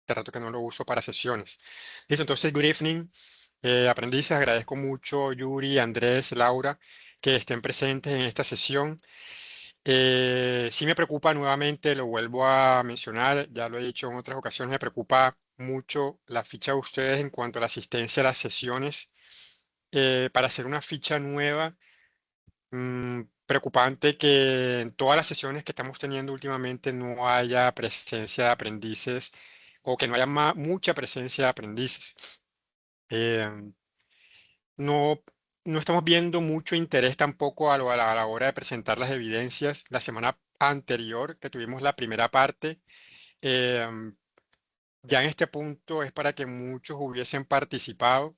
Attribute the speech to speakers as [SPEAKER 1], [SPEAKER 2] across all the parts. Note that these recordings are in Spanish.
[SPEAKER 1] Hace rato que no lo uso para sesiones. Listo, entonces, good evening, aprendices. Agradezco mucho, Yuri, Andrés, Laura, que estén presentes en esta sesión. Sí me preocupa nuevamente, lo vuelvo a mencionar, ya lo he dicho en otras ocasiones, me preocupa mucho la ficha de ustedes en cuanto a la asistencia a las sesiones. Para hacer una ficha nueva, preocupante que en todas las sesiones que estamos teniendo últimamente no haya presencia de aprendices o que no haya mucha presencia de aprendices. Eh, no, no estamos viendo mucho interés tampoco a la hora de presentar las evidencias. La semana anterior que tuvimos la primera parte, eh, ya en este punto es para que muchos hubiesen participado.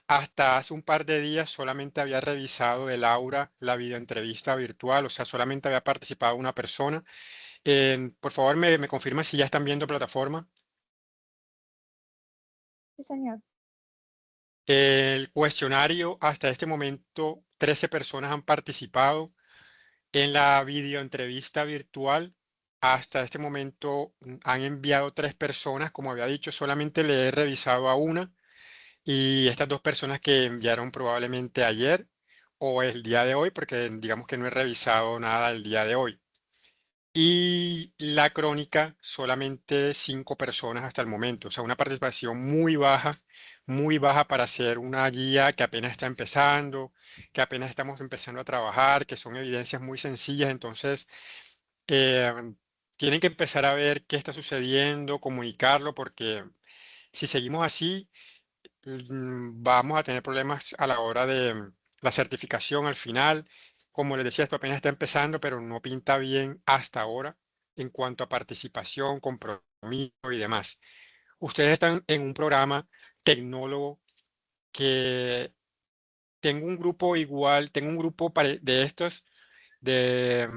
[SPEAKER 1] Hasta hace un par de días solamente había revisado el aula la videoentrevista virtual, o sea, solamente había participado una persona. Por favor, me confirma si ya están viendo plataforma.
[SPEAKER 2] Sí, señor.
[SPEAKER 1] El cuestionario, hasta este momento, 13 personas han participado. En la videoentrevista virtual, hasta este momento han enviado 3 personas. Como había dicho, solamente le he revisado a una. Y estas 2 personas que enviaron probablemente ayer o el día de hoy, porque digamos que no he revisado nada el día de hoy. Y la crónica, solamente 5 personas hasta el momento, o sea, una participación muy baja para hacer una guía que apenas está empezando, que apenas estamos empezando a trabajar, que son evidencias muy sencillas. Entonces, eh, tienen que empezar a ver qué está sucediendo, comunicarlo, porque si seguimos así, vamos a tener problemas a la hora de la certificación al final. Como les decía, esto apenas está empezando, pero no pinta bien hasta ahora en cuanto a participación, compromiso y demás. Ustedes están en un programa tecnólogo que tengo un grupo igual, tengo un grupo de estos, de,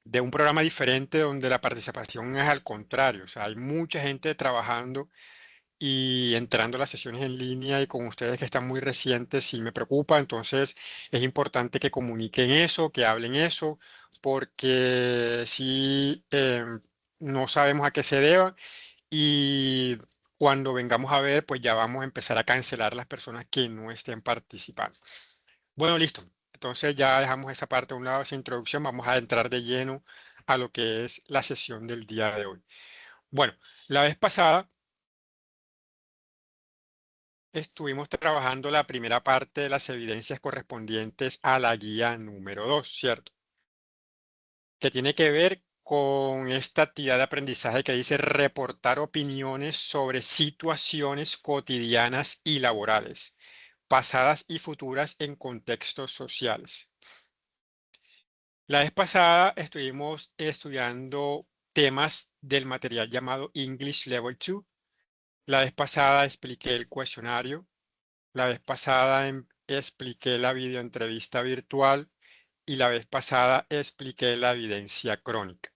[SPEAKER 1] de un programa diferente donde la participación es al contrario. O sea, hay mucha gente trabajando y entrando a las sesiones en línea, y con ustedes que están muy recientes sí me preocupa. Entonces es importante que comuniquen eso, que hablen eso, porque si no sabemos a qué se deba, y cuando vengamos a ver, pues ya vamos a empezar a cancelar las personas que no estén participando. Bueno, listo. Entonces ya dejamos esa parte a un lado, esa introducción. Vamos a entrar de lleno a lo que es la sesión del día de hoy. Bueno, la vez pasada estuvimos trabajando la primera parte de las evidencias correspondientes a la guía número 2, ¿cierto? Que tiene que ver con esta actividad de aprendizaje que dice reportar opiniones sobre situaciones cotidianas y laborales, pasadas y futuras en contextos sociales. La vez pasada estuvimos estudiando temas del material llamado English Level 2. La vez pasada expliqué el cuestionario. La vez pasada expliqué la videoentrevista virtual y la vez pasada expliqué la evidencia crónica.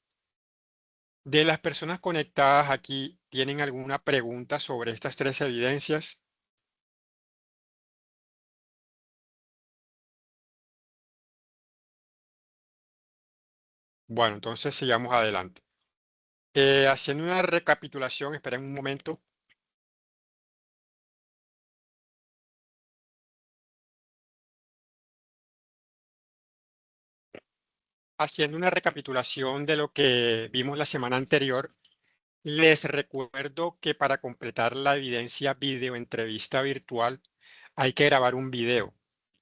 [SPEAKER 1] De las personas conectadas aquí, ¿tienen alguna pregunta sobre estas 3 evidencias? Bueno, entonces sigamos adelante. Haciendo una recapitulación, esperen un momento. Haciendo una recapitulación de lo que vimos la semana anterior, les recuerdo que para completar la evidencia videoentrevista virtual hay que grabar un video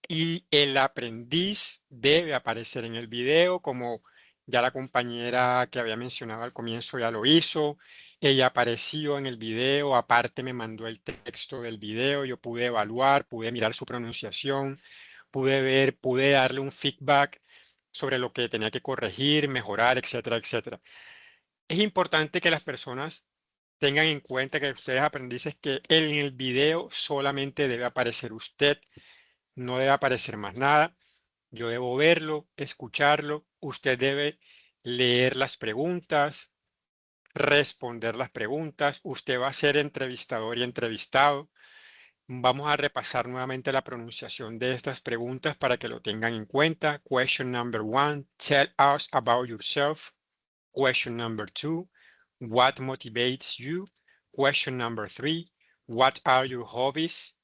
[SPEAKER 1] y el aprendiz debe aparecer en el video, como ya la compañera que había mencionado al comienzo ya lo hizo. Ella apareció en el video, aparte me mandó el texto del video, yo pude evaluar, pude mirar su pronunciación, pude ver, pude darle un feedback sobre lo que tenía que corregir, mejorar, etcétera, etcétera. Es importante que las personas tengan en cuenta, que ustedes aprendices, que en el video solamente debe aparecer usted, no debe aparecer más nada. Yo debo verlo, escucharlo, usted debe leer las preguntas, responder las preguntas, usted va a ser entrevistador y entrevistado. Vamos a repasar nuevamente la pronunciación de estas preguntas para que lo tengan en cuenta. Question number 1, tell us about yourself. Question number 2, What motivates you? Question number 3, what are your hobbies?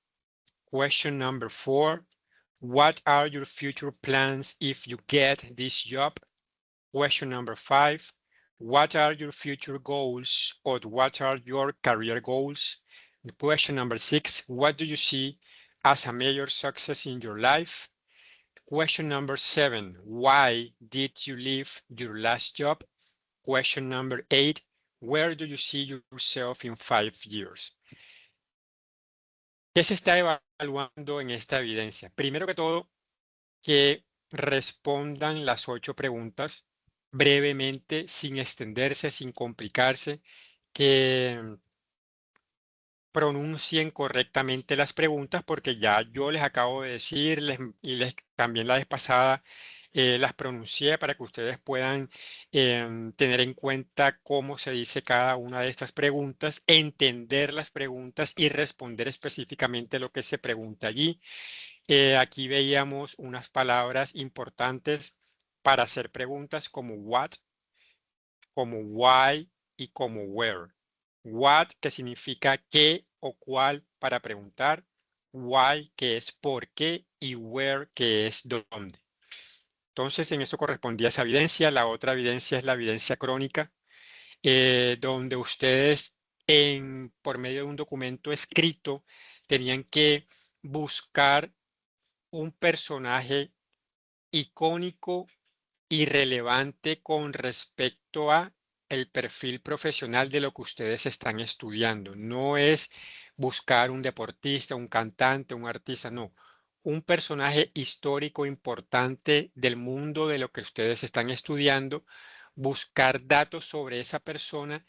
[SPEAKER 1] Question number 4, what are your future plans if you get this job? Question number 5, what are your future goals or what are your career goals? Question number 6, what do you see as a major success in your life? Question number 7, why did you leave your last job? Question number 8, where do you see yourself in 5 years? ¿Qué se está evaluando en esta evidencia? Primero que todo, que respondan las 8 preguntas brevemente, sin extenderse, sin complicarse, que pronuncien correctamente las preguntas, porque ya yo les acabo de decir y también la vez pasada las pronuncié para que ustedes puedan tener en cuenta cómo se dice cada una de estas preguntas, entender las preguntas y responder específicamente lo que se pregunta allí. Aquí veíamos unas palabras importantes para hacer preguntas como what, como why y como where. What, que significa qué o cuál para preguntar. Why, que es por qué. Y where, que es dónde. Entonces, en eso correspondía esa evidencia. La otra evidencia es la evidencia crónica, donde ustedes, por medio de un documento escrito, tenían que buscar un personaje icónico y relevante con respecto a el perfil profesional de lo que ustedes están estudiando. No es buscar un deportista, un cantante, un artista, no. Un personaje histórico importante del mundo de lo que ustedes están estudiando, buscar datos sobre esa persona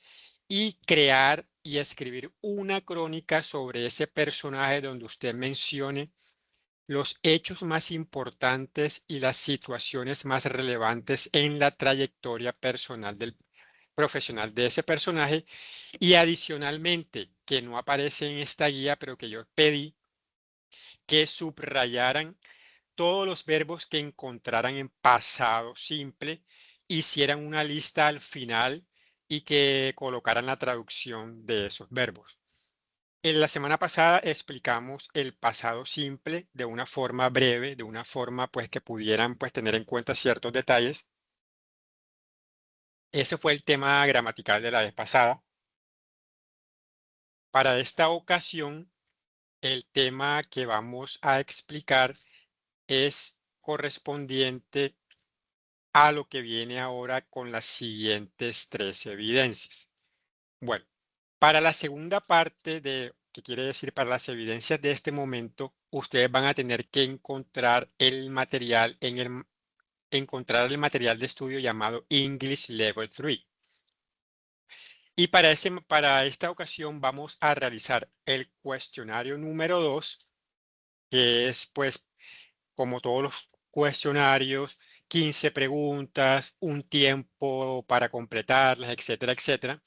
[SPEAKER 1] y crear y escribir una crónica sobre ese personaje donde usted mencione los hechos más importantes y las situaciones más relevantes en la trayectoria personal del profesional de ese personaje y adicionalmente, que no aparece en esta guía, pero que yo pedí que subrayaran todos los verbos que encontraran en pasado simple, hicieran una lista al final y que colocaran la traducción de esos verbos. En la semana pasada explicamos el pasado simple de una forma breve, de una forma pues que pudieran pues tener en cuenta ciertos detalles. Ese fue el tema gramatical de la vez pasada. Para esta ocasión, el tema que vamos a explicar es correspondiente a lo que viene ahora con las siguientes 3 evidencias. Bueno, para la segunda parte que quiere decir para las evidencias de este momento, ustedes van a tener que encontrar el material encontrar el material de estudio llamado English Level 3. Y para esta ocasión vamos a realizar el cuestionario número 2, que es pues como todos los cuestionarios, 15 preguntas, un tiempo para completarlas, etcétera, etcétera.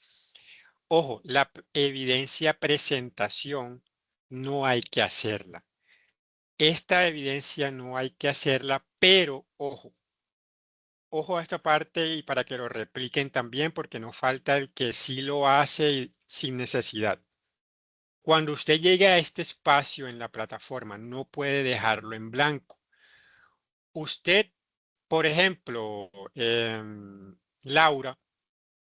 [SPEAKER 1] Ojo, la evidencia presentación no hay que hacerla. Esta evidencia no hay que hacerla, pero ojo a esta parte y para que lo repliquen también, porque no falta el que sí lo hace sin necesidad. Cuando usted llegue a este espacio en la plataforma, no puede dejarlo en blanco. Usted, por ejemplo, Laura,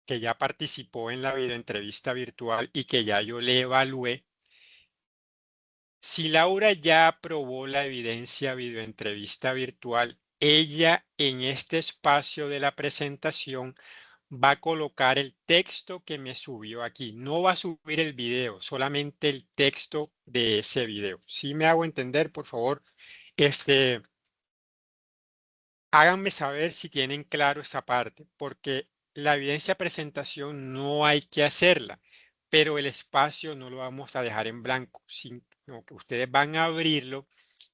[SPEAKER 1] que ya participó en la videoentrevista virtual y que ya yo le evalué. Si Laura ya aprobó la evidencia videoentrevista virtual, ella en este espacio de la presentación va a colocar el texto que me subió aquí. No va a subir el video, solamente el texto de ese video. Si me hago entender, por favor, háganme saber si tienen claro esa parte, porque la evidencia presentación no hay que hacerla, pero el espacio no lo vamos a dejar en blanco, sino que ustedes van a abrirlo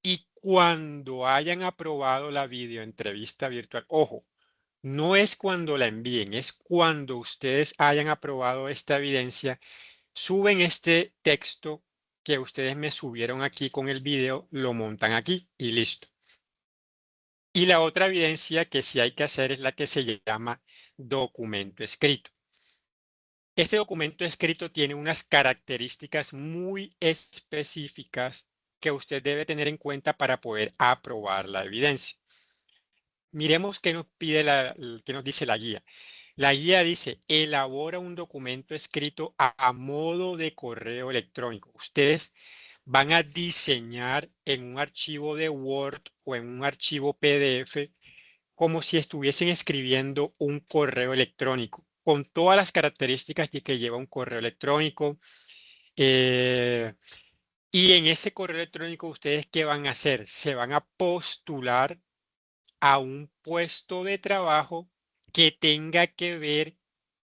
[SPEAKER 1] y cuando hayan aprobado la videoentrevista virtual, ojo, no es cuando la envíen, es cuando ustedes hayan aprobado esta evidencia, suben este texto que ustedes me subieron aquí con el video, lo montan aquí y listo. Y la otra evidencia que sí hay que hacer es la que se llama documento escrito. Este documento escrito tiene unas características muy específicas que usted debe tener en cuenta para poder aprobar la evidencia. Miremos qué nos pide qué nos dice la guía. La guía dice, elabora un documento escrito a modo de correo electrónico. Ustedes van a diseñar en un archivo de Word o en un archivo PDF como si estuviesen escribiendo un correo electrónico, con todas las características que lleva un correo electrónico. eh, y en ese correo electrónico, ¿ustedes qué van a hacer? Se van a postular a un puesto de trabajo que tenga que ver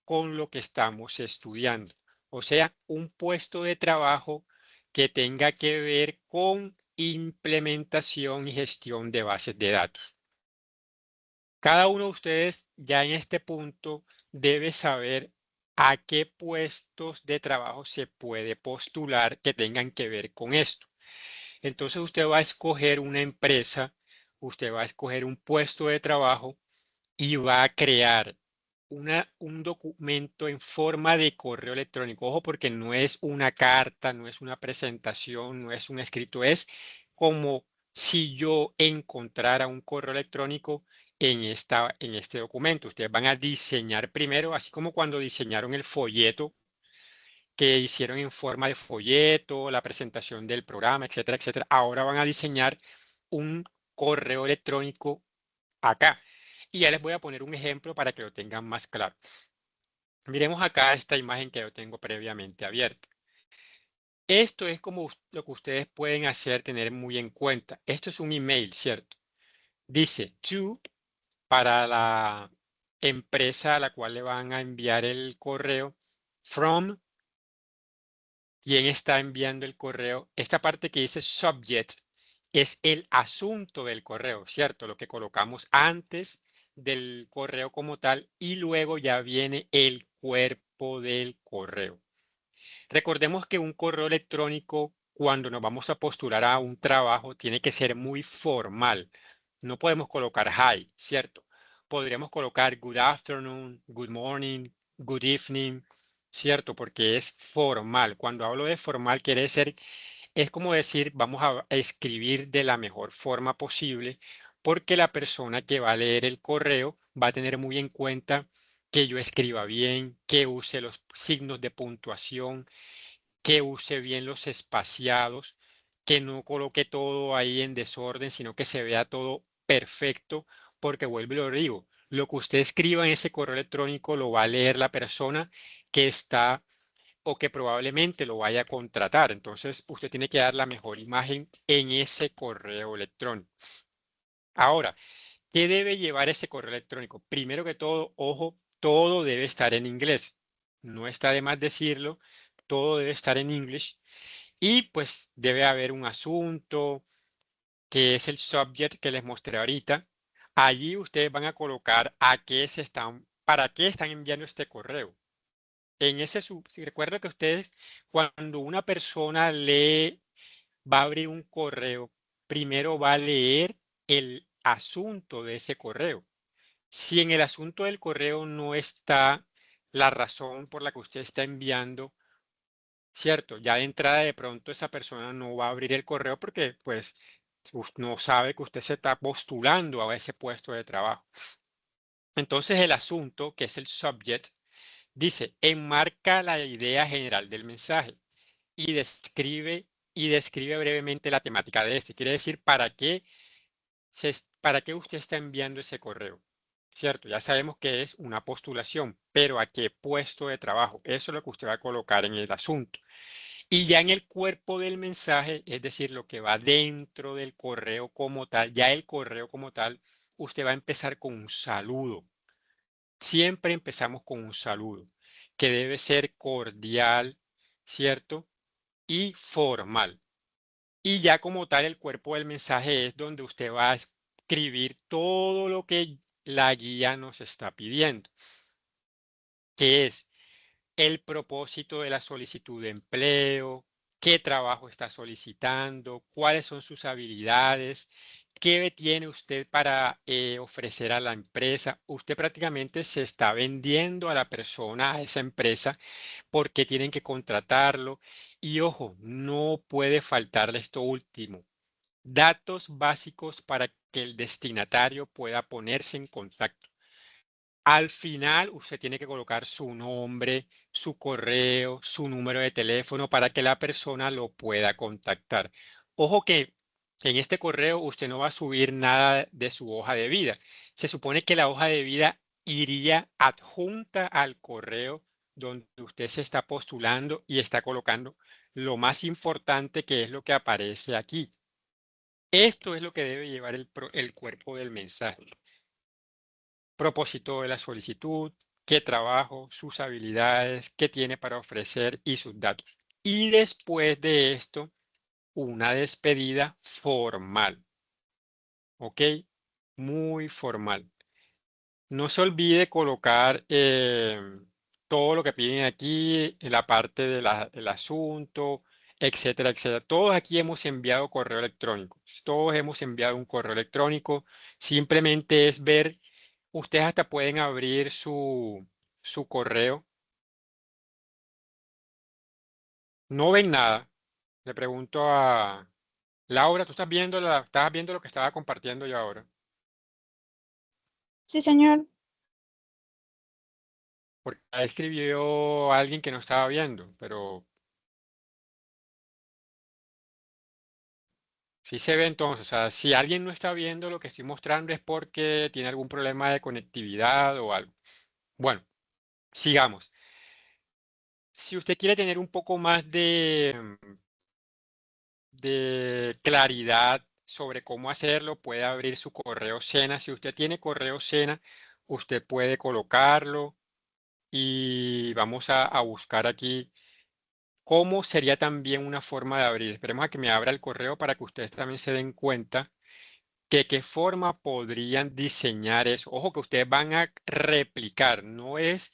[SPEAKER 1] con lo que estamos estudiando. O sea, un puesto de trabajo que tenga que ver con implementación y gestión de bases de datos. Cada uno de ustedes ya en este punto debe saber a qué puestos de trabajo se puede postular que tengan que ver con esto. Entonces usted va a escoger una empresa, usted va a escoger un puesto de trabajo y va a crear un documento en forma de correo electrónico. Ojo, porque no es una carta, no es una presentación, no es un escrito, es como si yo encontrara un correo electrónico en este documento. Ustedes van a diseñar primero, así como cuando diseñaron el folleto que hicieron en forma de folleto, la presentación del programa, etcétera, etcétera. Ahora van a diseñar un correo electrónico acá. Y ya les voy a poner un ejemplo para que lo tengan más claro. Miremos acá esta imagen que yo tengo previamente abierta. Esto es como lo que ustedes pueden hacer, tener muy en cuenta. Esto es un email, ¿cierto? Dice to para la empresa a la cual le van a enviar el correo, from quien está enviando el correo. Esta parte que dice subject es el asunto del correo, ¿cierto? Lo que colocamos antes del correo como tal y luego ya viene el cuerpo del correo. Recordemos que un correo electrónico, cuando nos vamos a postular a un trabajo, tiene que ser muy formal. No podemos colocar hi, ¿cierto? Podríamos colocar good afternoon, good morning, good evening, ¿cierto? Porque es formal. Cuando hablo de formal, quiere decir, es como decir, vamos a escribir de la mejor forma posible, porque la persona que va a leer el correo va a tener muy en cuenta que yo escriba bien, que use los signos de puntuación, que use bien los espaciados, que no coloque todo ahí en desorden, sino que se vea todo perfecto, porque vuelvo y lo digo, lo que usted escriba en ese correo electrónico lo va a leer la persona que está o que probablemente lo vaya a contratar. Entonces, usted tiene que dar la mejor imagen en ese correo electrónico. Ahora, ¿qué debe llevar ese correo electrónico? Primero que todo, ojo, todo debe estar en inglés. No está de más decirlo, todo debe estar en inglés. Y pues debe haber un asunto que es el subject que les mostré ahorita. Allí ustedes van a colocar para qué están enviando este correo. En ese, si recuerdo que ustedes, cuando una persona va a abrir un correo, primero va a leer el asunto de ese correo. Si en el asunto del correo no está la razón por la que usted está enviando, cierto, ya de entrada de pronto esa persona no va a abrir el correo porque pues no sabe que usted se está postulando a ese puesto de trabajo. Entonces el asunto, que es el subject, dice, enmarca la idea general del mensaje y describe brevemente la temática de este. Quiere decir, ¿para qué usted está enviando ese correo? ¿Cierto? Ya sabemos que es una postulación, pero ¿a qué puesto de trabajo? Eso es lo que usted va a colocar en el asunto. Y ya en el cuerpo del mensaje, es decir, lo que va dentro del correo como tal, ya el correo como tal, usted va a empezar con un saludo. Siempre empezamos con un saludo, que debe ser cordial, ¿cierto? Y formal. Y ya como tal, el cuerpo del mensaje es donde usted va a escribir todo lo que la guía nos está pidiendo, que es el propósito de la solicitud de empleo, qué trabajo está solicitando, cuáles son sus habilidades, ¿Qué tiene usted para ofrecer a la empresa? Usted prácticamente se está vendiendo a la persona, a esa empresa, porque tienen que contratarlo. Y ojo, no puede faltarle esto último. Datos básicos para que el destinatario pueda ponerse en contacto. Al final, usted tiene que colocar su nombre, su correo, su número de teléfono para que la persona lo pueda contactar. Ojo que en este correo usted no va a subir nada de su hoja de vida. Se supone que la hoja de vida iría adjunta al correo donde usted se está postulando y está colocando lo más importante, que es lo que aparece aquí. Esto es lo que debe llevar el cuerpo del mensaje. Propósito de la solicitud, qué trabajo, sus habilidades, qué tiene para ofrecer y sus datos. Y después de esto, una despedida formal. ¿Ok? Muy formal. No se olvide colocar todo lo que piden aquí en la parte del asunto, etcétera, etcétera. Todos aquí hemos enviado correo electrónico. Todos hemos enviado un correo electrónico. Simplemente es ver. Ustedes hasta pueden abrir su correo. No ven nada. Le pregunto a Laura, ¿tú estás viendo lo que estaba compartiendo yo ahora?
[SPEAKER 2] Sí, señor.
[SPEAKER 1] Porque ahí escribió alguien que no estaba viendo, pero sí se ve entonces. O sea, si alguien no está viendo lo que estoy mostrando es porque tiene algún problema de conectividad o algo. Bueno, sigamos. Si usted quiere tener un poco más de claridad sobre cómo hacerlo, puede abrir su correo Sena. Si usted tiene correo Sena, usted puede colocarlo y vamos a buscar aquí cómo sería también una forma de abrir. Esperemos a que me abra el correo para que ustedes también se den cuenta que qué forma podrían diseñar eso. Ojo que ustedes van a replicar, no es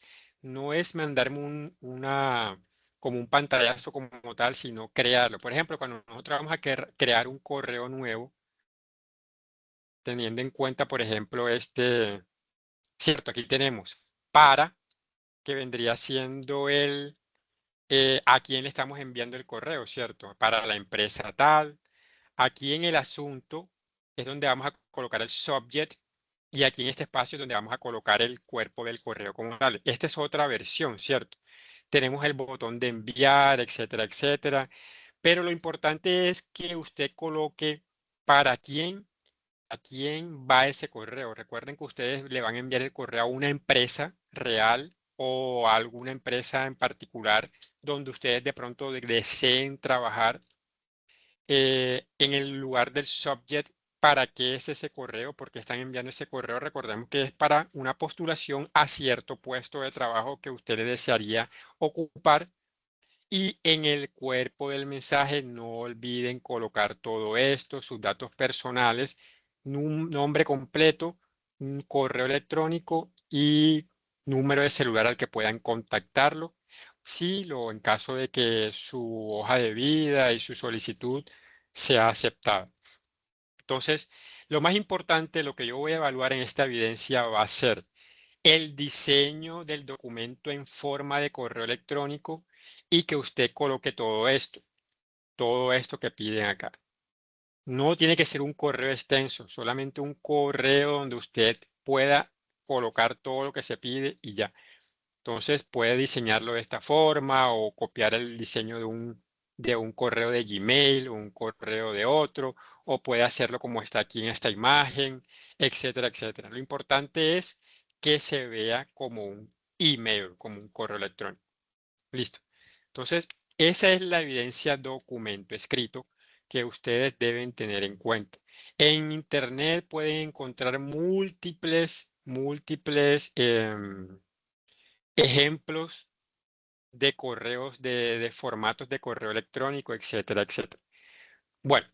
[SPEAKER 1] mandarme como un pantallazo como tal, sino crearlo. Por ejemplo, cuando nosotros vamos a crear un correo nuevo, teniendo en cuenta, por ejemplo, cierto, aquí tenemos para, que vendría siendo a quién le estamos enviando el correo, ¿cierto? Para la empresa tal. Aquí en el asunto es donde vamos a colocar el subject y aquí en este espacio es donde vamos a colocar el cuerpo del correo como tal. Esta es otra versión, ¿cierto? Tenemos el botón de enviar, etcétera, etcétera. Pero lo importante es que usted coloque para a quién va ese correo. Recuerden que ustedes le van a enviar el correo a una empresa real o a alguna empresa en particular donde ustedes de pronto deseen trabajar. En el lugar del subject, ¿para qué es ese correo? Porque están enviando ese correo. Recordemos que es para una postulación a cierto puesto de trabajo que usted le desearía ocupar. Y en el cuerpo del mensaje no olviden colocar todo esto, sus datos personales, un nombre completo, un correo electrónico y número de celular al que puedan contactarlo. Sí, en caso de que su hoja de vida y su solicitud sea aceptada. Entonces, lo más importante, lo que yo voy a evaluar en esta evidencia va a ser el diseño del documento en forma de correo electrónico y que usted coloque todo esto que piden acá. No tiene que ser un correo extenso, solamente un correo donde usted pueda colocar todo lo que se pide y ya. Entonces puede diseñarlo de esta forma o copiar el diseño de un correo de Gmail o un correo de otro, o puede hacerlo como está aquí en esta imagen, etcétera, etcétera. Lo importante es que se vea como un email, como un correo electrónico. Listo. Entonces, esa es la evidencia documento escrito que ustedes deben tener en cuenta. En Internet pueden encontrar múltiples ejemplos de correos, de formatos de correo electrónico, etcétera, etcétera. Bueno,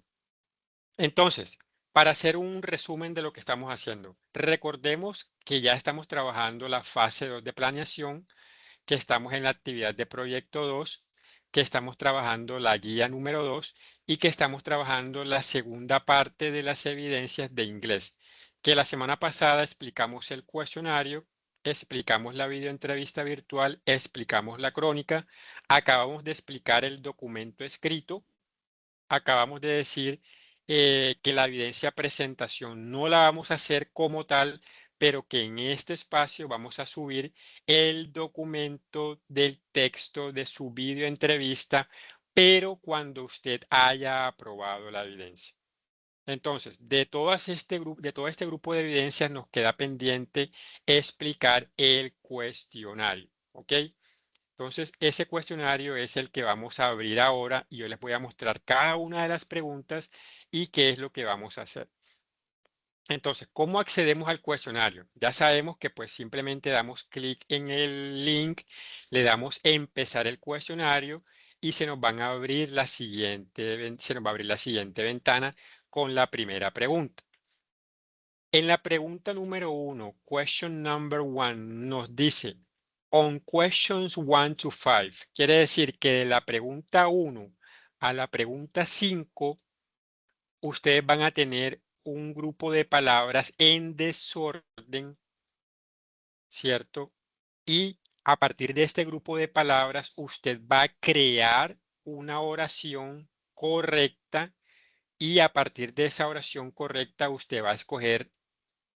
[SPEAKER 1] entonces, para hacer un resumen de lo que estamos haciendo, recordemos que ya estamos trabajando la fase 2 de planeación, que estamos en la actividad de proyecto 2. que estamos trabajando la guía número 2 y que estamos trabajando la segunda parte de las evidencias de inglés. Que la semana pasada explicamos el cuestionario, explicamos la videoentrevista virtual, explicamos la crónica, acabamos de explicar el documento escrito, acabamos de decir que la evidencia presentación no la vamos a hacer como tal, pero que en este espacio vamos a subir el documento del texto de su videoentrevista, pero cuando usted haya aprobado la evidencia. Entonces, de todo este grupo de evidencias nos queda pendiente explicar el cuestionario, ¿ok? Entonces, ese cuestionario es el que vamos a abrir ahora y yo les voy a mostrar cada una de las preguntas y qué es lo que vamos a hacer. Entonces, ¿cómo accedemos al cuestionario? Ya sabemos que pues simplemente damos clic en el link, le damos empezar el cuestionario y se nos van a abrir se nos va a abrir la siguiente ventana con la primera pregunta. En la pregunta número 1, question number 1, nos dice, on questions 1 to 5, quiere decir que de la pregunta 1 a la pregunta 5, ustedes van a tener un grupo de palabras en desorden, ¿cierto? Y a partir de este grupo de palabras, usted va a crear una oración correcta y a partir de esa oración correcta, usted va a escoger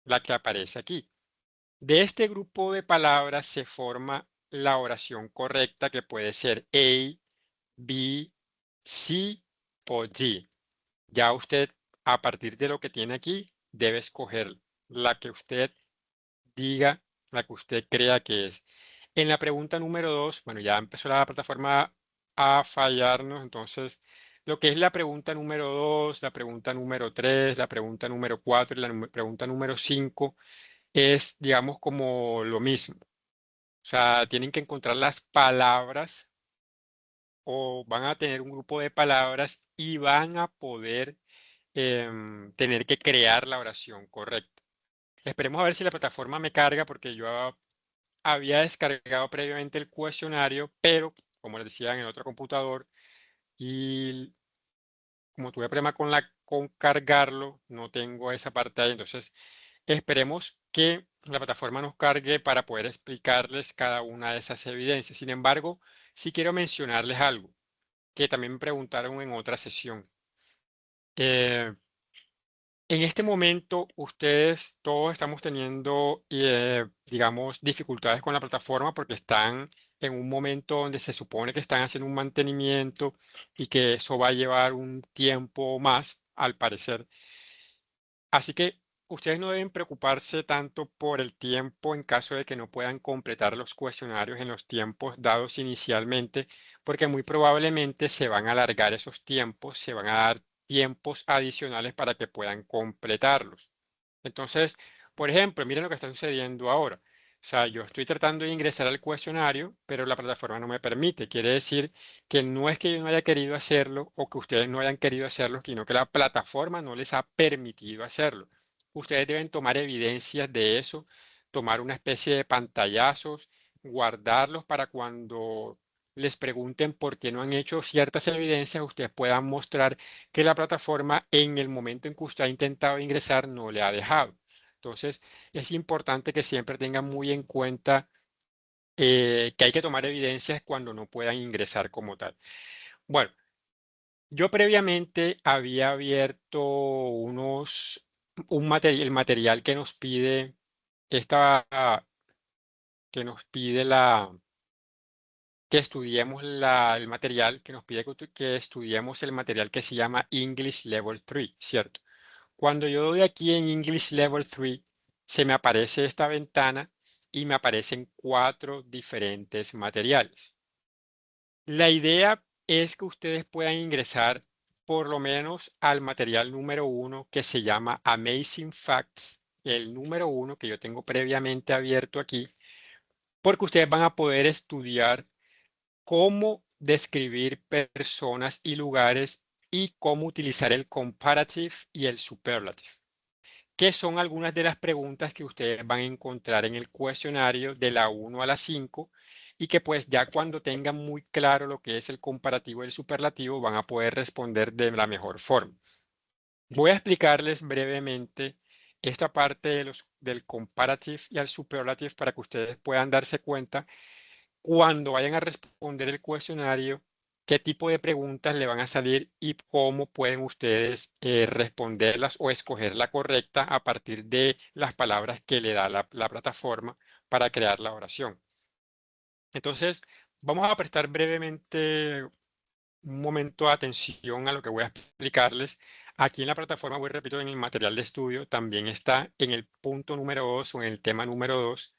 [SPEAKER 1] la que aparece aquí. De este grupo de palabras se forma la oración correcta que puede ser A, B, C o D. Ya usted, a partir de lo que tiene aquí, debe escoger la que usted diga, la que usted crea que es. En la pregunta número 2, bueno, ya empezó la plataforma a fallarnos, entonces lo que es la pregunta número 2, la pregunta número 3, la pregunta número 4 y la pregunta número 5 es, digamos, como lo mismo. O sea, tienen que encontrar las palabras o van a tener un grupo de palabras y van a poder tener que crear la oración correcta. Esperemos a ver si la plataforma me carga porque yo había descargado previamente el cuestionario, pero como les decía en el otro computador y como tuve problema con cargarlo, no tengo esa parte ahí. Entonces, esperemos que la plataforma nos cargue para poder explicarles cada una de esas evidencias. Sin embargo, sí quiero mencionarles algo que también me preguntaron en otra sesión. En este momento, ustedes todos estamos teniendo, digamos, dificultades con la plataforma porque están en un momento donde se supone que están haciendo un mantenimiento y que eso va a llevar un tiempo más, al parecer. Así que ustedes no deben preocuparse tanto por el tiempo en caso de que no puedan completar los cuestionarios en los tiempos dados inicialmente, porque muy probablemente se van a alargar esos tiempos, se van a dar tiempos adicionales para que puedan completarlos. Entonces, por ejemplo, miren lo que está sucediendo ahora. O sea, yo estoy tratando de ingresar al cuestionario, pero la plataforma no me permite. Quiere decir que no es que yo no haya querido hacerlo o que ustedes no hayan querido hacerlo, sino que la plataforma no les ha permitido hacerlo. Ustedes deben tomar evidencias de eso, tomar una especie de pantallazos, guardarlos para cuando les pregunten por qué no han hecho ciertas evidencias, ustedes puedan mostrar que la plataforma en el momento en que usted ha intentado ingresar no le ha dejado. Entonces, es importante que siempre tengan muy en cuenta que hay que tomar evidencias cuando no puedan ingresar como tal. Bueno, yo previamente había abierto el material que nos pide esta, que nos pide que estudiemos el material, que nos pide que estudiemos el material que se llama English Level 3, ¿cierto? Cuando yo doy aquí en English Level 3, se me aparece esta ventana y me aparecen 4 diferentes materiales. La idea es que ustedes puedan ingresar por lo menos al material número 1 que se llama Amazing Facts, el número 1 que yo tengo previamente abierto aquí, porque ustedes van a poder estudiar cómo describir personas y lugares y cómo utilizar el comparative y el superlative, que son algunas de las preguntas que ustedes van a encontrar en el cuestionario de la 1 a la 5 y que pues ya cuando tengan muy claro lo que es el comparativo y el superlativo van a poder responder de la mejor forma. Voy a explicarles brevemente esta parte del comparative y el superlative para que ustedes puedan darse cuenta cuando vayan a responder el cuestionario, qué tipo de preguntas le van a salir y cómo pueden ustedes responderlas o escoger la correcta a partir de las palabras que le da la plataforma para crear la oración. Entonces, vamos a prestar brevemente un momento de atención a lo que voy a explicarles. Aquí en la plataforma, voy repito, en el material de estudio, también está en el punto número 2 o en el tema número 2,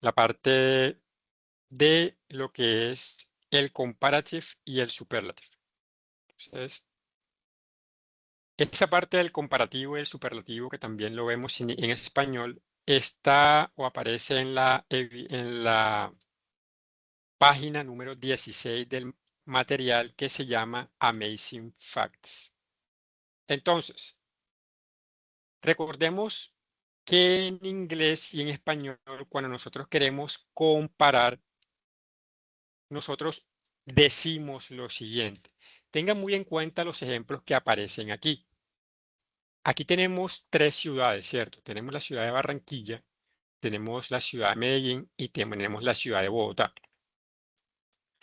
[SPEAKER 1] la parte de lo que es el comparative y el superlative. Entonces, esa parte del comparativo y el superlativo, que también lo vemos en español, está o aparece en la página número 16 del material que se llama Amazing Facts. Entonces, recordemos que en inglés y en español, cuando nosotros queremos comparar, nosotros decimos lo siguiente. Tengan muy en cuenta los ejemplos que aparecen aquí. Aquí tenemos tres ciudades, ¿cierto? Tenemos la ciudad de Barranquilla, tenemos la ciudad de Medellín y tenemos la ciudad de Bogotá.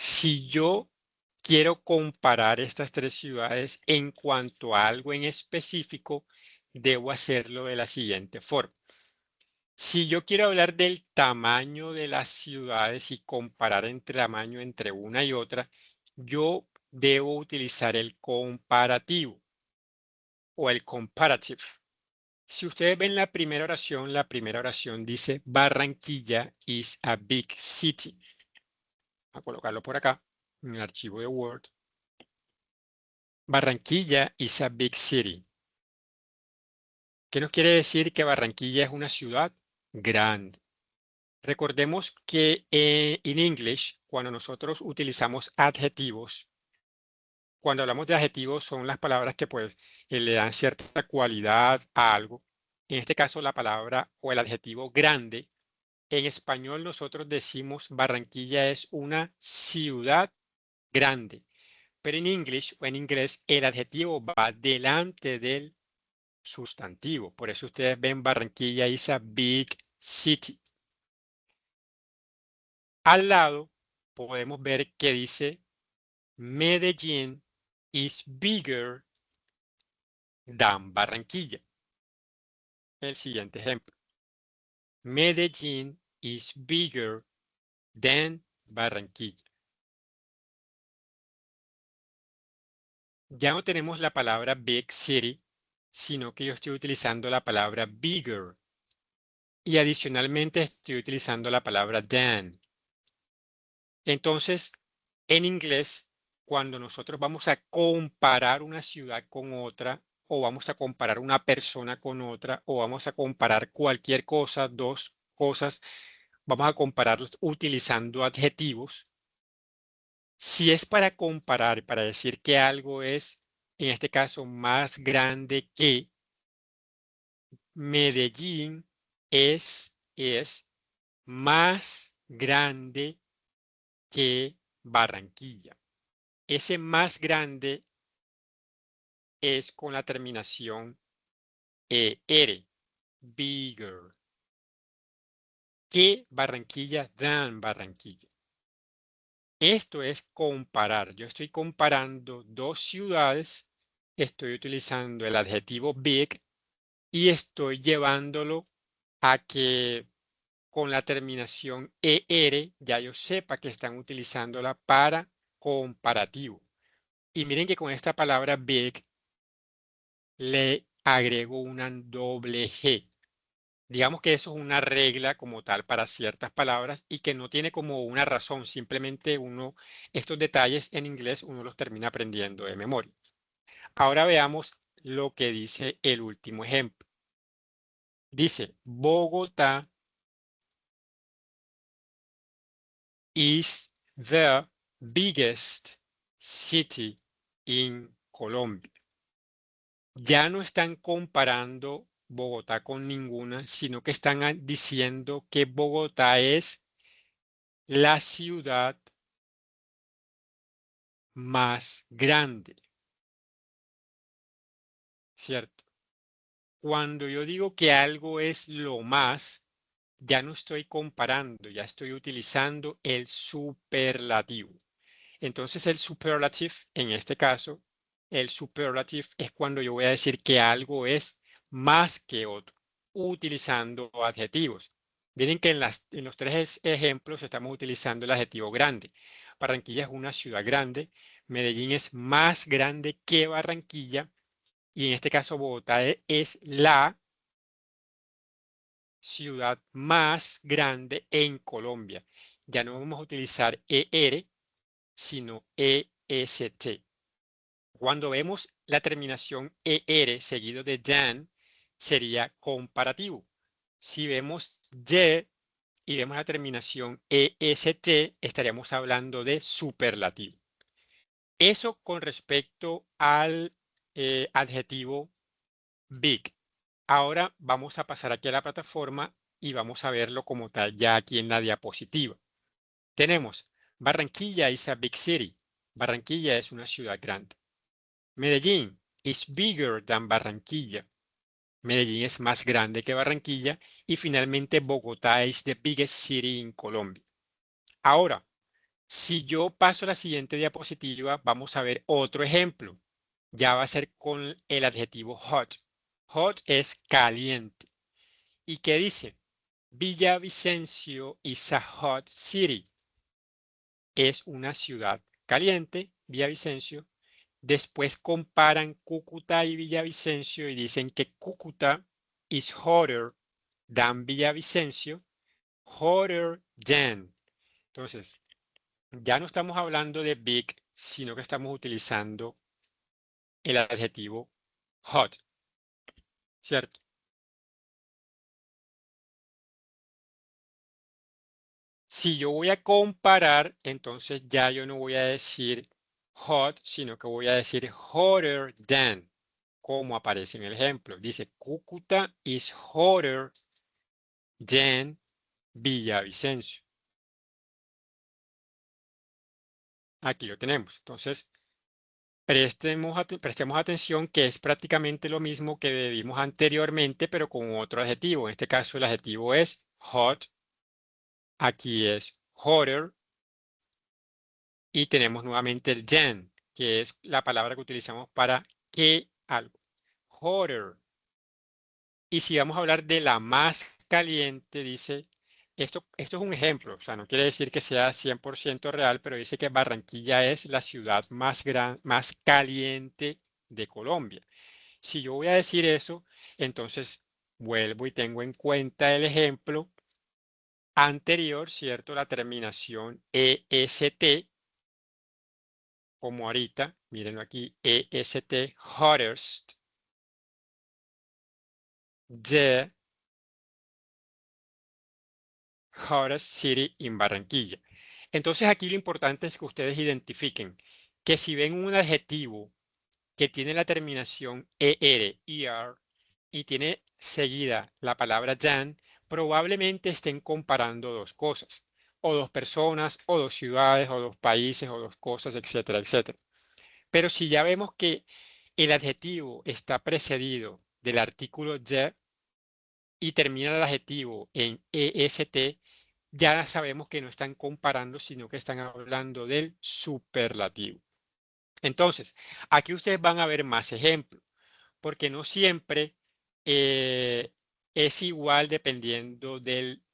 [SPEAKER 1] Si yo quiero comparar estas tres ciudades en cuanto a algo en específico, debo hacerlo de la siguiente forma. Si yo quiero hablar del tamaño de las ciudades y comparar entre tamaño entre una y otra, yo debo utilizar el comparativo o el comparative. Si ustedes ven la primera oración dice Barranquilla is a big city. Voy a colocarlo por acá en el archivo de Word. Barranquilla is a big city. ¿Qué nos quiere decir que Barranquilla es una ciudad grande? Recordemos que en English, cuando nosotros utilizamos adjetivos, cuando hablamos de adjetivos son las palabras que pues le dan cierta cualidad a algo. En este caso, la palabra o el adjetivo grande. En español nosotros decimos Barranquilla es una ciudad grande, pero en English o en inglés el adjetivo va delante del sustantivo. Por eso ustedes ven Barranquilla is a big city. Al lado podemos ver que dice Medellín is bigger than Barranquilla. El siguiente ejemplo. Medellín is bigger than Barranquilla. Ya no tenemos la palabra big city, sino que yo estoy utilizando la palabra bigger. Y adicionalmente estoy utilizando la palabra than. Entonces, en inglés, cuando nosotros vamos a comparar una ciudad con otra, o vamos a comparar una persona con otra, o vamos a comparar cualquier cosa, dos cosas, vamos a compararlas utilizando adjetivos. Si es para comparar, para decir que algo es, en este caso, más grande que Medellín, es más grande que Barranquilla. Ese más grande es con la terminación ER, bigger, que Barranquilla than Barranquilla. Esto es comparar. Yo estoy comparando dos ciudades, estoy utilizando el adjetivo big y estoy llevándolo a que con la terminación ER ya yo sepa que están utilizándola para comparativo. Y miren que con esta palabra big le agrego una doble G. Digamos que eso es una regla como tal para ciertas palabras y que no tiene como una razón, simplemente estos detalles en inglés uno los termina aprendiendo de memoria. Ahora veamos lo que dice el último ejemplo. Dice, Bogotá is the biggest city in Colombia. Ya no están comparando Bogotá con ninguna, sino que están diciendo que Bogotá es la ciudad más grande, ¿cierto? Cuando yo digo que algo es lo más, ya no estoy comparando, ya estoy utilizando el superlativo. Entonces el superlative, en este caso, el superlative es cuando yo voy a decir que algo es más que otro, utilizando adjetivos. Miren que en los tres ejemplos estamos utilizando el adjetivo grande. Barranquilla es una ciudad grande, Medellín es más grande que Barranquilla y en este caso Bogotá es la ciudad más grande en Colombia. Ya no vamos a utilizar ER, sino EST. Cuando vemos la terminación ER seguido de than, sería comparativo. Si vemos y vemos la terminación EST, estaríamos hablando de superlativo. Eso con respecto al adjetivo big. Ahora vamos a pasar aquí a la plataforma y vamos a verlo como tal ya aquí en la diapositiva. Tenemos Barranquilla is a big city. Barranquilla es una ciudad grande. Medellín is bigger than Barranquilla. Medellín es más grande que Barranquilla. Y finalmente Bogotá is the biggest city in Colombia. Ahora, si yo paso a la siguiente diapositiva, vamos a ver otro ejemplo. Ya va a ser con el adjetivo hot. Hot es caliente. ¿Y qué dice? Villavicencio is a hot city. Es una ciudad caliente, Villavicencio. Después comparan Cúcuta y Villavicencio y dicen que Cúcuta is hotter than Villavicencio, hotter than. Entonces, ya no estamos hablando de big, sino que estamos utilizando el adjetivo hot, ¿cierto? Si yo voy a comparar, entonces ya yo no voy a decir hot, sino que voy a decir hotter than, como aparece en el ejemplo. Dice Cúcuta is hotter than Villavicencio. Aquí lo tenemos. Entonces, prestemos atención que es prácticamente lo mismo que vimos anteriormente, pero con otro adjetivo. En este caso, el adjetivo es hot. Aquí es hotter. Y tenemos nuevamente el than, que es la palabra que utilizamos para que algo. Hotter. Y si vamos a hablar de la más caliente, dice, esto es un ejemplo, o sea, no quiere decir que sea 100% real, pero dice que Barranquilla es la ciudad más caliente de Colombia. Si yo voy a decir eso, entonces vuelvo y tengo en cuenta el ejemplo anterior, ¿cierto? La terminación EST, como ahorita, mírenlo aquí, EST, hottest, the hottest city in Barranquilla. Entonces aquí lo importante es que ustedes identifiquen que si ven un adjetivo que tiene la terminación ER, y tiene seguida la palabra than, probablemente estén comparando dos cosas, o dos personas, o dos ciudades, o dos países, o dos cosas, etcétera, etcétera. Pero si ya vemos que el adjetivo está precedido del artículo the y termina el adjetivo en EST, ya sabemos que no están comparando, sino que están hablando del superlativo. Entonces, aquí ustedes van a ver más ejemplos, porque no siempre es igual dependiendo del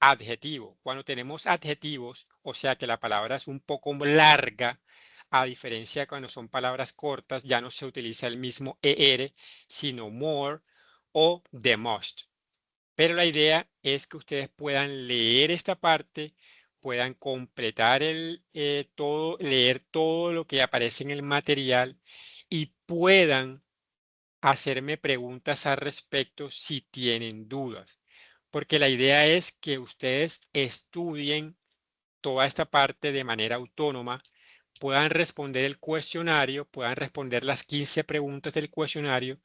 [SPEAKER 1] adjetivo. Cuando tenemos adjetivos, o sea que la palabra es un poco larga, a diferencia de cuando son palabras cortas, ya no se utiliza el mismo ER, sino more o the most. Pero la idea es que ustedes puedan leer esta parte, puedan completar todo, leer todo lo que aparece en el material y puedan hacerme preguntas al respecto si tienen dudas. Porque la idea es que ustedes estudien toda esta parte de manera autónoma, puedan responder el cuestionario, puedan responder las 15 preguntas del cuestionario,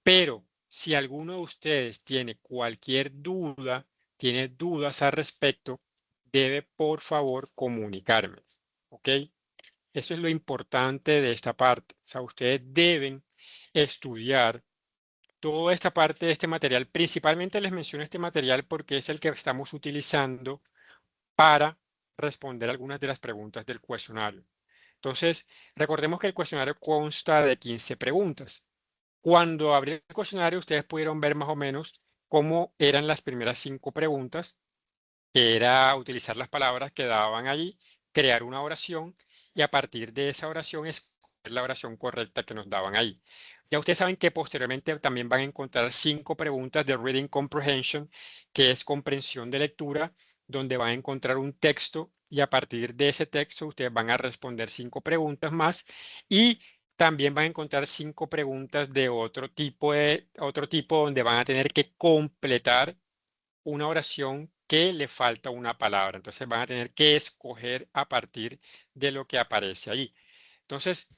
[SPEAKER 1] pero si alguno de ustedes tiene cualquier duda, tiene dudas al respecto, debe por favor comunicarme, ¿ok? Eso es lo importante de esta parte. O sea, ustedes deben estudiar toda esta parte de este material. Principalmente les menciono este material porque es el que estamos utilizando para responder algunas de las preguntas del cuestionario. Entonces, recordemos que el cuestionario consta de 15 preguntas. Cuando abrí el cuestionario, ustedes pudieron ver más o menos cómo eran las primeras 5 preguntas, que era utilizar las palabras que daban allí, crear una oración y a partir de esa oración escoger la oración correcta que nos daban ahí. Ya ustedes saben que posteriormente también van a encontrar 5 preguntas de Reading Comprehension, que es comprensión de lectura, donde van a encontrar un texto y a partir de ese texto ustedes van a responder 5 preguntas más y también van a encontrar 5 preguntas de otro tipo donde van a tener que completar una oración que le falta una palabra. Entonces van a tener que escoger a partir de lo que aparece ahí. Entonces,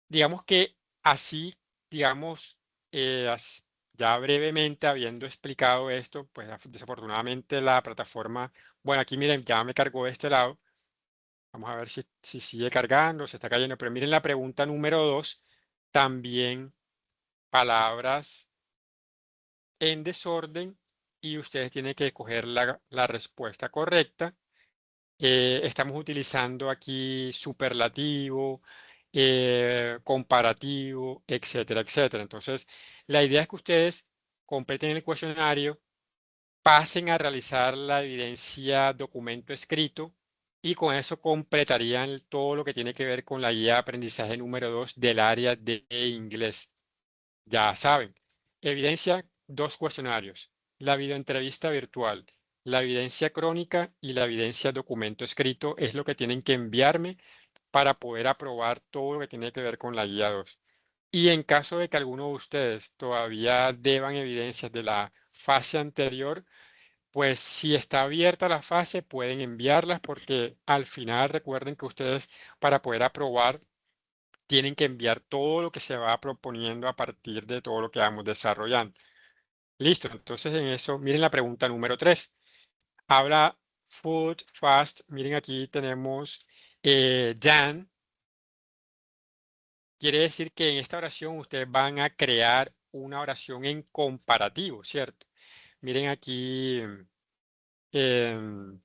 [SPEAKER 1] digamos que así, digamos, ya brevemente habiendo explicado esto, pues desafortunadamente la plataforma, bueno, aquí miren, ya me cargó de este lado. Vamos a ver si sigue cargando, se está cayendo, pero miren la pregunta número 2, también palabras en desorden y ustedes tienen que escoger la respuesta correcta. Estamos utilizando aquí superlativo, comparativo, etcétera, etcétera. Entonces, la idea es que ustedes completen el cuestionario, pasen a realizar la evidencia documento escrito y con eso completarían todo lo que tiene que ver con la guía de aprendizaje número 2 del área de inglés. Ya saben, evidencia, 2 cuestionarios, la videoentrevista virtual, la evidencia crónica y la evidencia documento escrito es lo que tienen que enviarme para poder aprobar todo lo que tiene que ver con la guía 2. Y en caso de que alguno de ustedes todavía deban evidencias de la fase anterior, pues si está abierta la fase pueden enviarlas porque al final recuerden que ustedes para poder aprobar tienen que enviar todo lo que se va proponiendo a partir de todo lo que vamos desarrollando. Listo, entonces en eso, miren la pregunta número 3. Habla food, fast, miren aquí tenemos Dan. Quiere decir que en esta oración ustedes van a crear una oración en comparativo, ¿cierto? Miren aquí, em,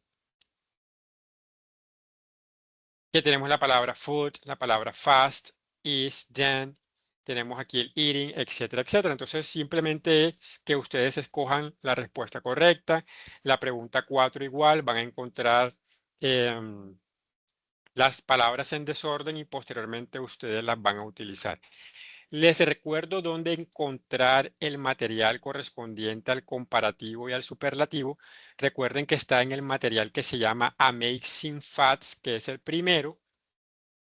[SPEAKER 1] que tenemos la palabra food, la palabra fast, is, then, tenemos aquí el eating, etcétera, etcétera. Entonces simplemente es que ustedes escojan la respuesta correcta. La pregunta 4 igual, van a encontrar las palabras en desorden y posteriormente ustedes las van a utilizar. Les recuerdo dónde encontrar el material correspondiente al comparativo y al superlativo. Recuerden que está en el material que se llama Amazing Facts, que es el primero.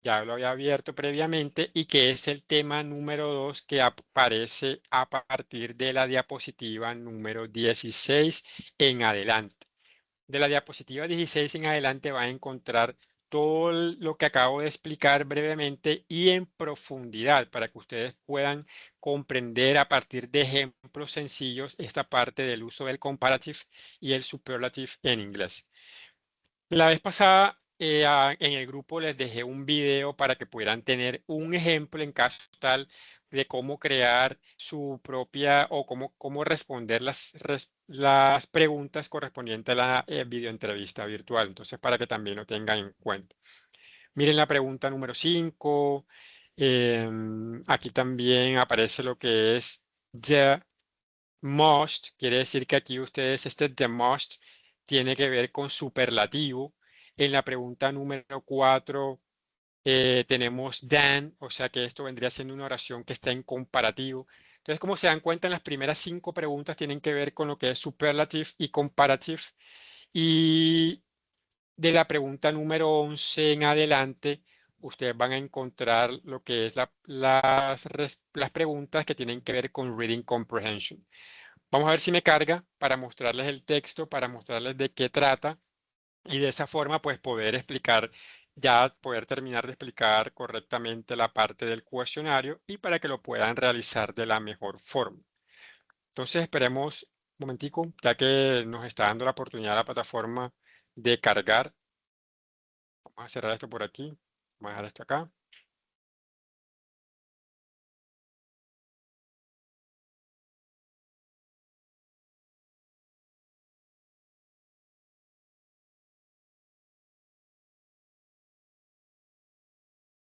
[SPEAKER 1] Ya lo había abierto previamente y que es el tema número 2 que aparece a partir de la diapositiva número 16 en adelante. De la diapositiva 16 en adelante va a encontrar todo lo que acabo de explicar brevemente y en profundidad para que ustedes puedan comprender a partir de ejemplos sencillos esta parte del uso del comparative y el superlative en inglés. La vez pasada en el grupo les dejé un video para que pudieran tener un ejemplo en caso tal de cómo crear su propia o cómo responder las preguntas correspondientes a la videoentrevista virtual. Entonces, para que también lo tengan en cuenta. Miren la pregunta número 5. Aquí también aparece lo que es the must. Quiere decir que aquí ustedes, the must tiene que ver con superlativo. En la pregunta número 4 tenemos than, o sea que esto vendría siendo una oración que está en comparativo. Entonces, como se dan cuenta, en las primeras 5 preguntas tienen que ver con lo que es superlative y comparative. Y de la pregunta número 11 en adelante, ustedes van a encontrar lo que es las preguntas que tienen que ver con reading comprehension. Vamos a ver si me carga para mostrarles el texto, para mostrarles de qué trata y de esa forma pues poder explicar, ya poder terminar de explicar correctamente la parte del cuestionario y para que lo puedan realizar de la mejor forma. Entonces esperemos un momentico, ya que nos está dando la oportunidad la plataforma de cargar. Vamos a cerrar esto por aquí. Vamos a dejar esto acá.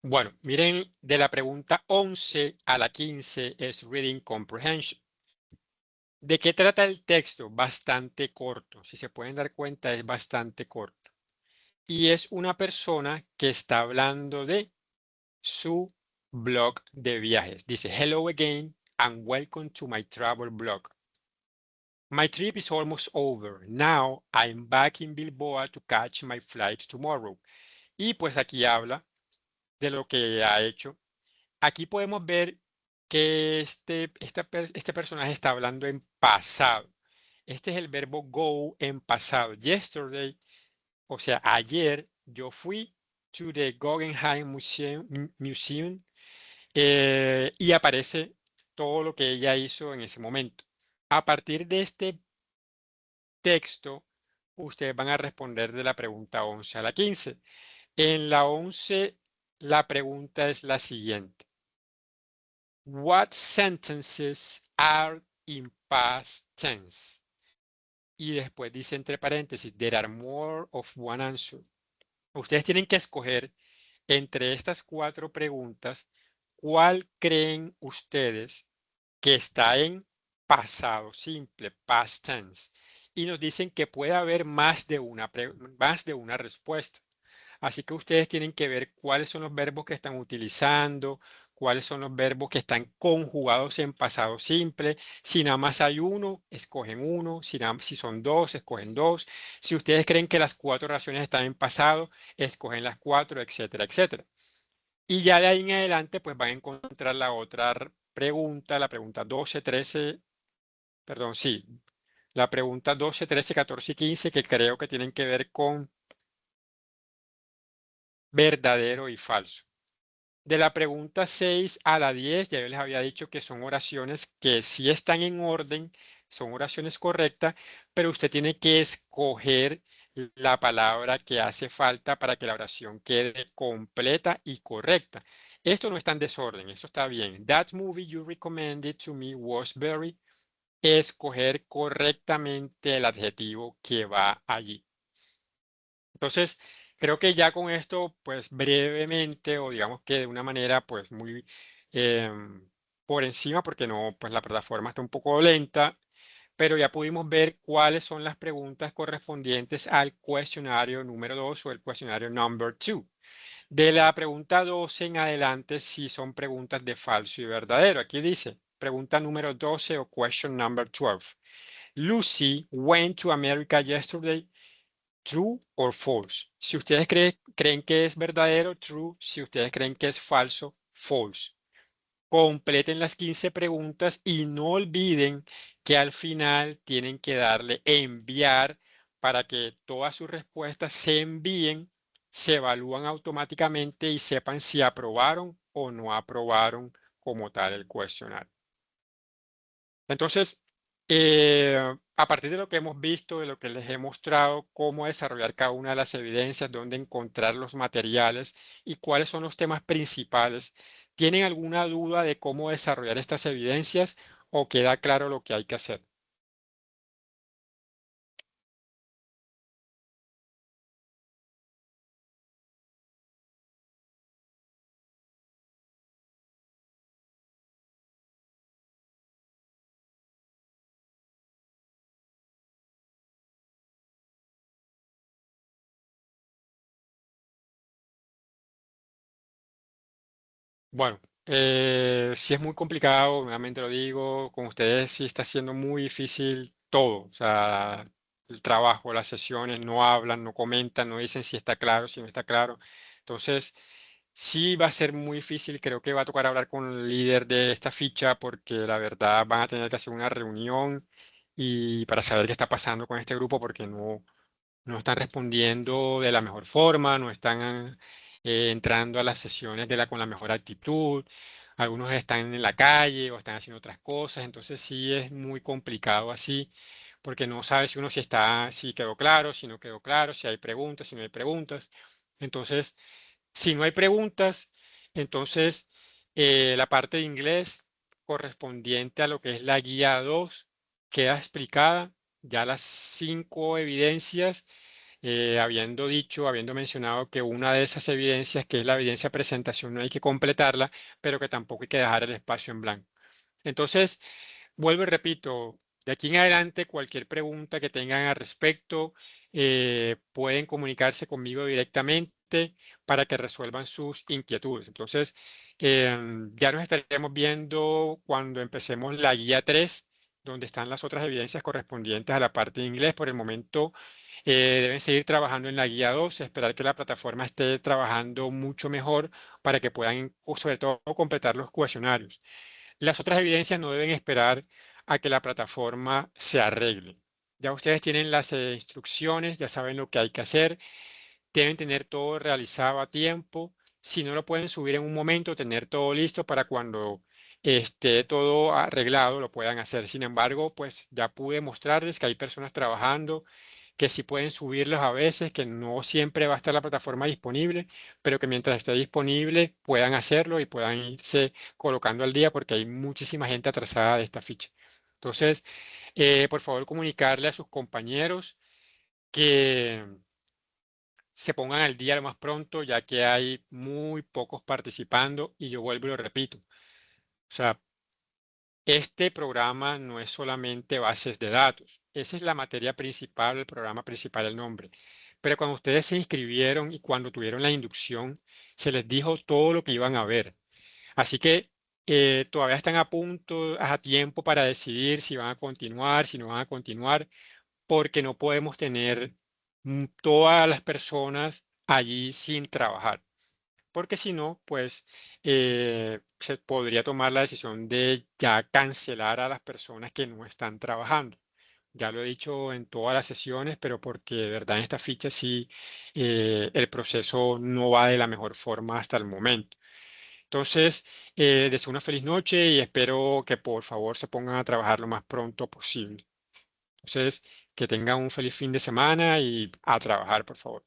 [SPEAKER 1] Bueno, miren, de la pregunta 11 a la 15 es Reading Comprehension. ¿De qué trata el texto? Bastante corto. Si se pueden dar cuenta, es bastante corto. Y es una persona que está hablando de su blog de viajes. Dice, hello again and welcome to my travel blog. My trip is almost over. Now I'm back in Bilbao to catch my flight tomorrow. Y pues aquí habla de lo que ha hecho. Aquí podemos ver que este personaje está hablando en pasado. Este es el verbo go en pasado. Yesterday, o sea, ayer yo fui to the Guggenheim Museum, y aparece todo lo que ella hizo en ese momento. A partir de este texto, ustedes van a responder de la pregunta 11 a la 15. En la 11, la pregunta es la siguiente. What sentences are in past tense? Y después dice entre paréntesis, there are more of one answer. Ustedes tienen que escoger entre estas 4 preguntas, ¿cuál creen ustedes que está en pasado simple, past tense? Y nos dicen que puede haber más de una respuesta. Así que ustedes tienen que ver cuáles son los verbos que están utilizando, cuáles son los verbos que están conjugados en pasado simple. Si nada más hay uno, escogen uno. Si son dos, escogen dos. Si ustedes creen que las 4 oraciones están en pasado, escogen las 4, etcétera, etcétera. Y ya de ahí en adelante, pues van a encontrar la otra pregunta, la pregunta 12, 13, perdón, sí, la pregunta 12, 13, 14 y 15, que creo que tienen que ver con verdadero y falso. De la pregunta 6 a la 10, ya yo les había dicho que son oraciones que sí están en orden, son oraciones correctas, pero usted tiene que escoger la palabra que hace falta para que la oración quede completa y correcta. Esto no está en desorden, esto está bien. That movie you recommended to me was very. Escoger correctamente el adjetivo que va allí. Entonces, creo que ya con esto, pues brevemente o digamos que de una manera pues muy por encima, porque no, pues la plataforma está un poco lenta, pero ya pudimos ver cuáles son las preguntas correspondientes al cuestionario número 2 o el cuestionario number 2. De la pregunta 12 en adelante, sí son preguntas de falso y verdadero. Aquí dice, pregunta número 12 o question number 12. Lucy went to America yesterday. True or false. Si ustedes creen que es verdadero, true. Si ustedes creen que es falso, false. Completen las 15 preguntas y no olviden que al final tienen que darle enviar para que todas sus respuestas se envíen, se evalúan automáticamente y sepan si aprobaron o no aprobaron como tal el cuestionario. Entonces, a partir de lo que hemos visto, de lo que les he mostrado, cómo desarrollar cada una de las evidencias, dónde encontrar los materiales y cuáles son los temas principales, ¿tienen alguna duda de cómo desarrollar estas evidencias o queda claro lo que hay que hacer? Bueno, sí es muy complicado, nuevamente lo digo, con ustedes sí está siendo muy difícil todo, o sea, el trabajo, las sesiones, no hablan, no comentan, no dicen si está claro, si no está claro. Entonces, sí va a ser muy difícil, creo que va a tocar hablar con el líder de esta ficha porque la verdad van a tener que hacer una reunión y para saber qué está pasando con este grupo porque no están respondiendo de la mejor forma, no están entrando a las sesiones con la mejor actitud. Algunos están en la calle o están haciendo otras cosas, entonces sí es muy complicado así, porque no sabe si uno si quedó claro, si no quedó claro, si hay preguntas, si no hay preguntas. Entonces, si no hay preguntas, entonces la parte de inglés correspondiente a lo que es la guía 2 queda explicada. Ya las 5 evidencias, habiendo mencionado que una de esas evidencias, que es la evidencia de presentación, no hay que completarla, pero que tampoco hay que dejar el espacio en blanco. Entonces, vuelvo y repito, de aquí en adelante, cualquier pregunta que tengan al respecto, pueden comunicarse conmigo directamente para que resuelvan sus inquietudes. Entonces, ya nos estaremos viendo cuando empecemos la guía 3, donde están las otras evidencias correspondientes a la parte de inglés. Por el momento, deben seguir trabajando en la guía 2, esperar que la plataforma esté trabajando mucho mejor para que puedan, sobre todo, completar los cuestionarios. Las otras evidencias no deben esperar a que la plataforma se arregle. Ya ustedes tienen las instrucciones, ya saben lo que hay que hacer, deben tener todo realizado a tiempo. Si no lo pueden subir en un momento, tener todo listo para cuando esté todo arreglado, lo puedan hacer. Sin embargo, pues ya pude mostrarles que hay personas trabajando, que sí pueden subirlos a veces, que no siempre va a estar la plataforma disponible, pero que mientras esté disponible puedan hacerlo y puedan irse colocando al día porque hay muchísima gente atrasada de esta ficha. Entonces, por favor, comunicarle a sus compañeros que se pongan al día lo más pronto, ya que hay muy pocos participando y yo vuelvo y lo repito. O sea, este programa no es solamente bases de datos. Esa es la materia principal, el programa principal, el nombre. Pero cuando ustedes se inscribieron y cuando tuvieron la inducción, se les dijo todo lo que iban a ver. Así que todavía están a punto, a tiempo para decidir si van a continuar, si no van a continuar, porque no podemos tener todas las personas allí sin trabajar, porque si no, pues se podría tomar la decisión de ya cancelar a las personas que no están trabajando. Ya lo he dicho en todas las sesiones, pero porque de verdad en esta ficha sí el proceso no va de la mejor forma hasta el momento. Entonces, deseo una feliz noche y espero que por favor se pongan a trabajar lo más pronto posible. Entonces, que tengan un feliz fin de semana y a trabajar, por favor.